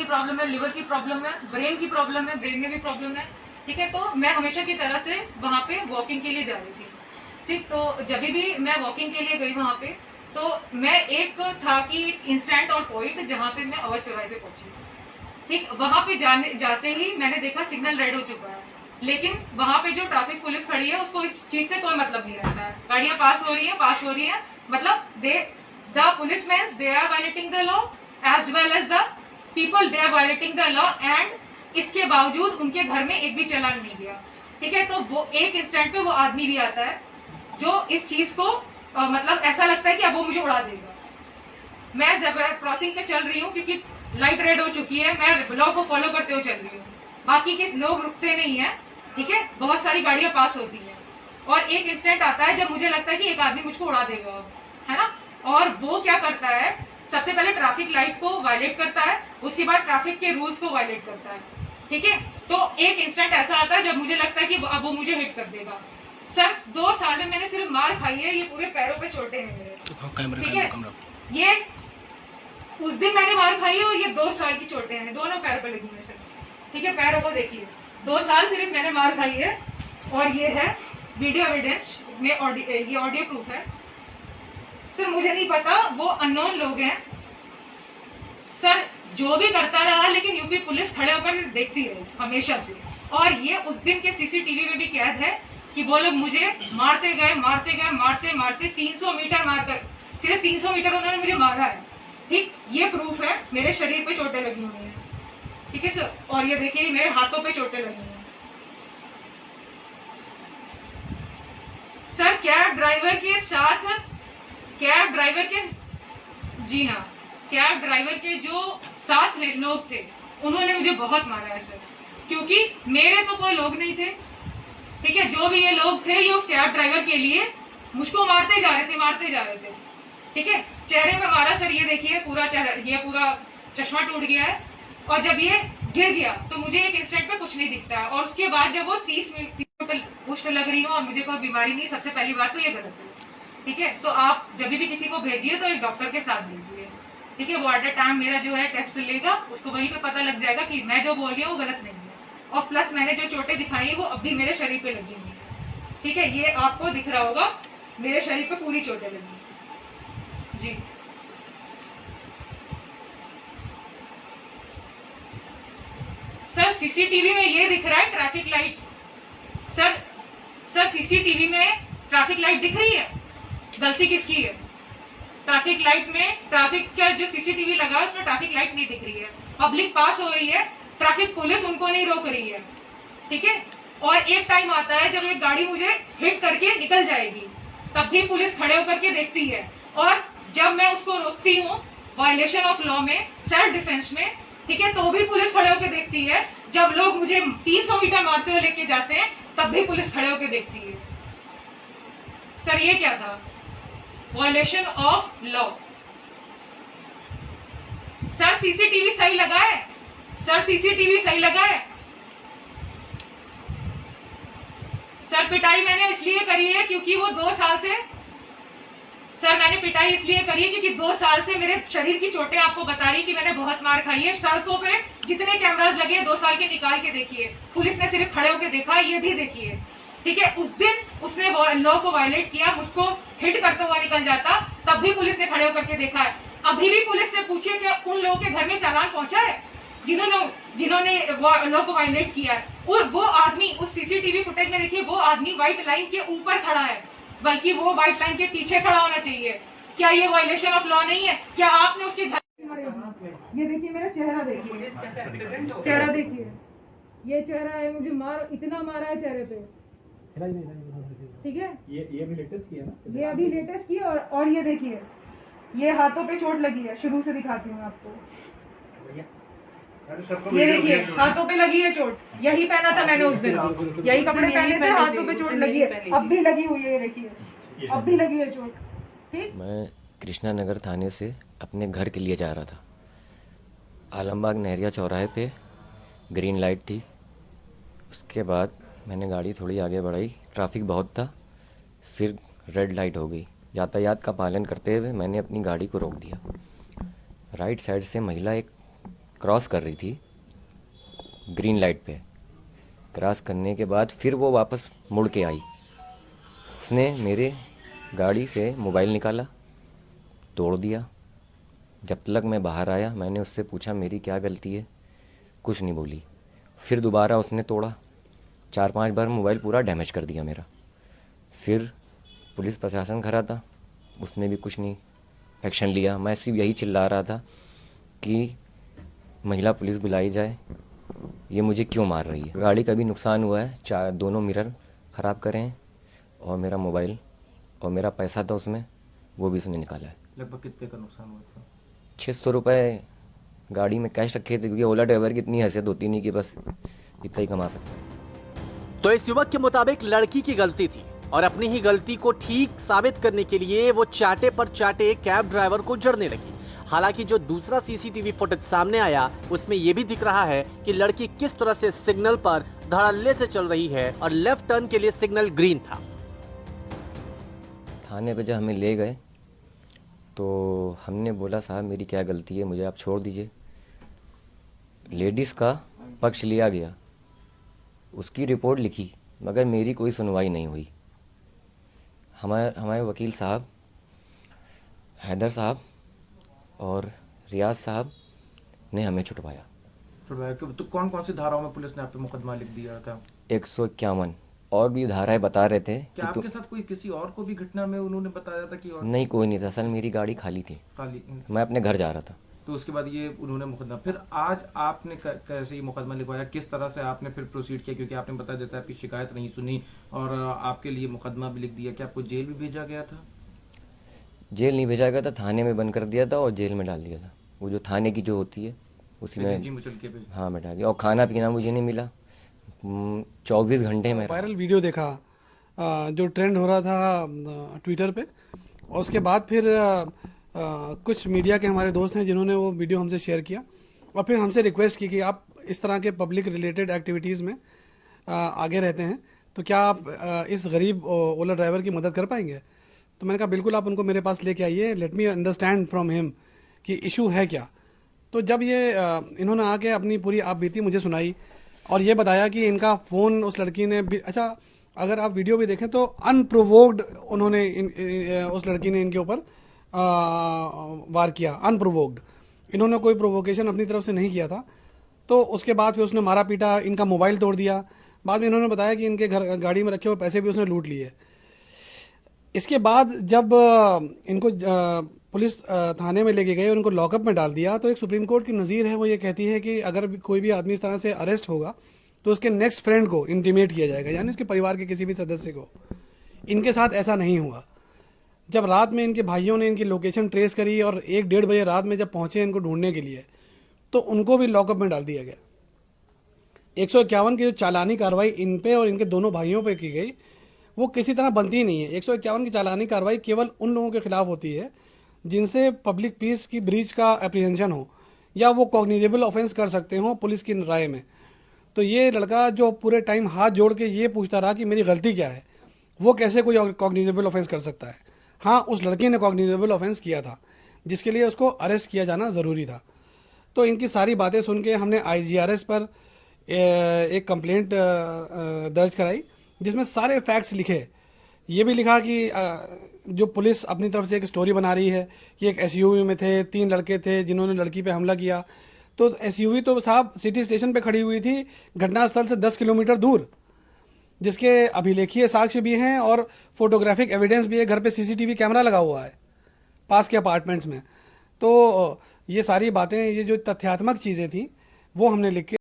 Problem है, liver की problem है, ब्रेन की प्रॉब्लम है, ब्रेन में भी प्रॉब्लम है। ठीक है, तो मैं हमेशा की तरह से वहां पे वॉकिंग के लिए जा रही थी। ठीक, तो जब भी मैं वॉकिंग के लिए गई वहां पे, तो मैं एक था कि इंस्टेंट और पॉइंट जहां पे मैं अवध चौराहे पे पहुंची। ठीक, वहां पे जाते ही मैंने देखा सिग्नल रेड हो चुका है, लेकिन वहां पे जो ट्रैफिक पुलिस खड़ी है उसको इस चीज से कोई मतलब नहीं रहता है। गाड़ियां पास हो रही है, मतलब the policeman they are violating the law as well as the people they are violating the law, and इसके बावजूद उनके घर में एक भी चालान नहीं गया। ठीक है, तो वो एक इंस्टेंट पे वो आदमी भी आता है जो इस चीज को मतलब ऐसा लगता है कि अब वो मुझे उड़ा देगा। मैं जब क्रॉसिंग पे चल रही हूँ क्योंकि लाइट रेड हो चुकी है, मैं लॉ को फॉलो करते हुए चल रही हूँ, बाकी के लोग रुकते नहीं है। ठीक है, बहुत सारी गाड़ियां पास होती हैं और एक इंस्टेंट आता है जब मुझे लगता है कि एक आदमी मुझको उड़ा देगा, है ना। और वो क्या करता है, सबसे पहले ट्रैफिक लाइट को वायलेट करता है, उसके बाद ट्रैफिक के रूल्स को वायलेट करता है। ठीक है, तो एक इंस्टेंट ऐसा आता है जब मुझे लगता है कि अब वो मुझे हिट कर देगा। सर 2 साल में मैंने सिर्फ मार खाई है, ये पूरे पैरों पे चोटें हैं मेरे। ठीक है, ये उस दिन मैंने मार खाई है और ये 2 साल की चोटें हैं, दोनों पैरों पे लगी है सर। ठीक है, पैरों को देखिए, 2 साल सिर्फ मैंने मार खाई है। और ये है वीडियो एविडेंस में, ये ऑडियो प्रूफ है। सर मुझे नहीं पता, वो अननोन लोग हैं सर, जो भी करता रहा, लेकिन यूपी पुलिस खड़े होकर देखती रही हमेशा से। और ये उस दिन के सीसीटीवी में भी कैद है कि वो लोग मुझे मारते गए, मारते 300 मीटर मारकर, सिर्फ 300 मीटर उन्होंने मुझे मारा है। ठीक, ये प्रूफ है, मेरे शरीर पे चोटें लगी हुई हैं। ठीक है सर, और ये देखिए मेरे हाथों पे चोटें लगी हैं। सर कैब ड्राइवर के साथ, कैब ड्राइवर के, जी हाँ, कैब ड्राइवर के जो साथ लोग थे उन्होंने मुझे बहुत मारा है सर, क्योंकि मेरे तो कोई लोग नहीं थे। ठीक है, जो भी ये लोग थे ये उस कैब ड्राइवर के लिए मुझको मारते जा रहे थे। ठीक है, चेहरे में मारा सर, ये देखिए पूरा चेहरा, ये पूरा चश्मा टूट गया है। और जब ये गिर गया तो मुझे एक इंस्टेंट पे कुछ नहीं दिखता है, और उसके बाद जब वो 30 मिनट पुष्ट लग रही हो और मुझे कोई बीमारी नहीं, सबसे पहली बात तो ये गलत है। ठीक है, तो आप जब भी किसी को भेजिए तो एक डॉक्टर के साथ भेजिए। ठीक है, वो एट अ टाइम मेरा जो है टेस्ट लेगा, उसको वहीं पे पता लग जाएगा कि मैं जो बोल रही हूँ वो गलत नहीं है। और प्लस मैंने जो चोटें दिखाई है वो अब भी मेरे शरीर पे लगी हुई है। ठीक है, ये आपको दिख रहा होगा, मेरे शरीर पे पूरी चोटें लगी जी। सर सीसीटीवी में ये दिख रहा है ट्रैफिक लाइट, सर सीसीटीवी में ट्रैफिक लाइट दिख रही है, गलती किसकी है? ट्रैफिक लाइट में, ट्रैफिक का जो सीसीटीवी लगा है उसमें ट्रैफिक लाइट नहीं दिख रही है, पब्लिक पास हो रही है, ट्रैफिक पुलिस उनको नहीं रोक रही है। ठीक है, और एक टाइम आता है जब एक गाड़ी मुझे हिट करके निकल जाएगी, तब भी पुलिस खड़े होकर के देखती है, और जब मैं उसको रोकती हूँ वायलेशन ऑफ लॉ में, सेल्फ डिफेंस में, ठीक है, तो भी पुलिस खड़े होकर देखती है। जब लोग मुझे 300 मीटर मारते हुए लेके जाते हैं तब भी पुलिस खड़े होकर देखती है। सर ये क्या था? Violation of law. Sir CCTV सही लगा है, सर सीसीटीवी सही लगा है। सर पिटाई मैंने इसलिए करी है क्योंकि वो 2 साल से, सर मैंने पिटाई इसलिए करी है क्योंकि 2 साल से मेरे शरीर की चोटें आपको बता रही कि मैंने बहुत मार खाई है। सड़कों पे जितने कैमरास लगे 2 साल के निकाल के देखिए, पुलिस ने सिर्फ खड़े होकर देखा, ये भी देखिए। ठीक है, उस दिन उसने लॉ को वायलेट किया, मुझको हिट करता हुआ निकल जाता, तब भी पुलिस ने खड़े होकर के देखा है। अभी भी पुलिस से पूछिए कि उन लोगों के घर में चालान पहुंचा है जिन्होंने लॉ को वायलेट किया है। वो आदमी उस सीसीटीवी फुटेज में देखिए, वो आदमी व्हाइट लाइन के ऊपर खड़ा है, बल्कि वो व्हाइट लाइन के पीछे खड़ा होना चाहिए। क्या ये वायलेशन ऑफ लॉ नहीं है? क्या आपने उसके घर, ये देखिए मेरा चेहरा देखिए, चेहरा देखिए, ये चेहरा है, मुझे इतना मारा है चेहरे पे। ठीक है, ये अभी लेटेस्ट किया ना, ये अभी लेटेस्ट किया। और ये देखिए, ये हाथों पे चोट लगी है, शुरू से दिखाती हूँ आपको। ये देखिए हाथों पे लगी है चोट, यही पहना था मैंने उस दिन, यही कपड़े पहने थे, हाथों पे चोट लगी है, अब भी लगी हुई है, ये देखिए अब भी लगी है चोट। ठीक, मैं कृष्णा नगर थाने से अपने घर के लिए जा रहा था। आलमबाग नहरिया चौराहे पे ग्रीन लाइट थी, उसके बाद मैंने गाड़ी थोड़ी आगे बढ़ाई, ट्रैफिक बहुत था, फिर रेड लाइट हो गई। यातायात का पालन करते हुए मैंने अपनी गाड़ी को रोक दिया। राइट साइड से महिला एक क्रॉस कर रही थी ग्रीन लाइट पे। क्रॉस करने के बाद फिर वो वापस मुड़ के आई। उसने मेरे गाड़ी से मोबाइल निकाला, तोड़ दिया। जब तक मैं बाहर आया मैंने उससे पूछा मेरी क्या गलती है, कुछ नहीं बोली। फिर दोबारा उसने तोड़ा, 4-5 बार मोबाइल पूरा डैमेज कर दिया मेरा। फिर पुलिस प्रशासन खड़ा था, उसने भी कुछ नहीं एक्शन लिया। मैं सिर्फ यही चिल्ला रहा था कि महिला पुलिस बुलाई जाए, ये मुझे क्यों मार रही है। गाड़ी का भी नुकसान हुआ है, दोनों मिरर ख़राब करे हैं और मेरा मोबाइल और मेरा पैसा था उसमें, वो भी उसने निकाला है। लगभग कितने का नुकसान हुआ था? 600 रुपये गाड़ी में कैश रखे थे, क्योंकि ओला ड्राइवर की इतनी हैसियत होती नहीं कि बस इतना ही कमा सकते। तो इस युवक के मुताबिक लड़की की गलती थी और अपनी ही गलती को ठीक साबित करने के लिए वो चाटे पर चाटे कैब ड्राइवर को जड़ने लगी। हालांकि जो दूसरा सीसीटीवी फुटेज सामने आया उसमें यह भी दिख रहा है कि लड़की किस तरह से सिग्नल पर धड़ल्ले से चल रही है और लेफ्ट टर्न के लिए सिग्नल ग्रीन था। थाने पे जब हमें ले गए तो हमने बोला साहब मेरी क्या गलती है, मुझे आप छोड़ दीजिए। लेडीज़ का पक्ष लिया गया, उसकी रिपोर्ट लिखी, मगर मेरी कोई सुनवाई नहीं हुई। हमारे वकील साहब हैदर साहब और रियाज साहब ने हमें छुटवाया। तो कौन कौन सी धाराओं में पुलिस ने आप पे मुकदमा लिख दिया था? 151 और भी धाराएं बता रहे थे। क्या आपके साथ कोई किसी और को भी घटना में उन्होंने बताया था कि और? नहीं, कोई नहीं था। असल मेरी गाड़ी खाली थी, मैं अपने घर जा रहा था। तो उसके बाद ये उन्होंने मुकदमा, फिर आज आपने कैसे ये मुकदमा लिखवाया, किस तरह से आपने फिर प्रोसीड किया? क्योंकि आपने बताया जैसे आपकी शिकायत नहीं सुनी और आपके लिए मुकदमा भी लिख दिया, क्या आपको जेल भी भेजा गया था? जेल नहीं भेजा गया था, थाने में बंद कर दिया था और जेल में डाल दिया था। वो जो थाने की जो होती है उसी में, हाँ, मैं डाल दिया। और खाना पीना मुझे नहीं मिला 24 घंटे में। वायरल वीडियो देखा जो ट्रेंड हो रहा था ट्विटर पे, और उसके बाद फिर कुछ मीडिया के हमारे दोस्त हैं जिन्होंने वो वीडियो हमसे शेयर किया और फिर हमसे रिक्वेस्ट की कि आप इस तरह के पब्लिक रिलेटेड एक्टिविटीज़ में आगे रहते हैं, तो क्या आप इस गरीब ओला ड्राइवर की मदद कर पाएंगे? तो मैंने कहा बिल्कुल, आप उनको मेरे पास लेके आइए, let me understand from him कि इशू है क्या। तो जब ये इन्होंने आके अपनी पूरी आप बीती मुझे सुनाई और ये बताया कि इनका फ़ोन उस लड़की ने अच्छा, अगर आप वीडियो भी देखें तो अनप्रोवोक्ड उन्होंने उस लड़की ने इनके ऊपर वार किया, अनप्रोवोक्ड। इन्होंने कोई प्रोवोकेशन अपनी तरफ से नहीं किया था। तो उसके बाद फिर उसने मारा पीटा, इनका मोबाइल तोड़ दिया। बाद में इन्होंने बताया कि इनके घर गाड़ी में रखे हुए पैसे भी उसने लूट लिए। इसके बाद जब इनको पुलिस थाने में लेके गए, उनको लॉकअप में डाल दिया, तो एक सुप्रीम कोर्ट की नज़ीर है, वो ये कहती है कि अगर कोई भी आदमी इस तरह से अरेस्ट होगा तो उसके नेक्स्ट फ्रेंड को इंटीमेट किया जाएगा, यानी उसके परिवार के किसी भी सदस्य को। इनके साथ ऐसा नहीं हुआ। जब रात में इनके भाइयों ने इनकी लोकेशन ट्रेस करी और 1-1:30 बजे रात में जब पहुंचे इनको ढूंढने के लिए, तो उनको भी लॉकअप में डाल दिया गया। 151 की जो चालानी कार्रवाई इन पे और इनके दोनों भाइयों पे की गई, वो किसी तरह बनती नहीं है। 151 की चालानी कार्रवाई केवल उन लोगों के खिलाफ होती है जिनसे पब्लिक पीस की ब्रीच का एप्रीहेंशन हो या वो कॉग्निजेबल ऑफेंस कर सकते हो पुलिस की राय में। तो ये लड़का जो पूरे टाइम हाथ जोड़ के ये पूछता रहा कि मेरी गलती क्या है, वो कैसे कोई कॉग्निजेबल ऑफेंस कर सकता है? हाँ, उस लड़के ने कॉग्निजेबल ऑफेंस किया था जिसके लिए उसको अरेस्ट किया जाना ज़रूरी था। तो इनकी सारी बातें सुन के हमने IGRS पर एक कंप्लेंट दर्ज कराई जिसमें सारे फैक्ट्स लिखे। ये भी लिखा कि जो पुलिस अपनी तरफ से एक स्टोरी बना रही है कि एक SUV में थे, 3 लड़के थे जिन्होंने लड़की पे हमला किया। तो SUV तो साहब सिटी स्टेशन पे खड़ी हुई थी, घटनास्थल से 10 किलोमीटर दूर, जिसके अभिलेखीय साक्ष्य भी हैं और फोटोग्राफिक एविडेंस भी है। घर पे CCTV कैमरा लगा हुआ है पास के अपार्टमेंट्स में। तो ये सारी बातें, ये जो तथ्यात्मक चीज़ें थी वो हमने लिख के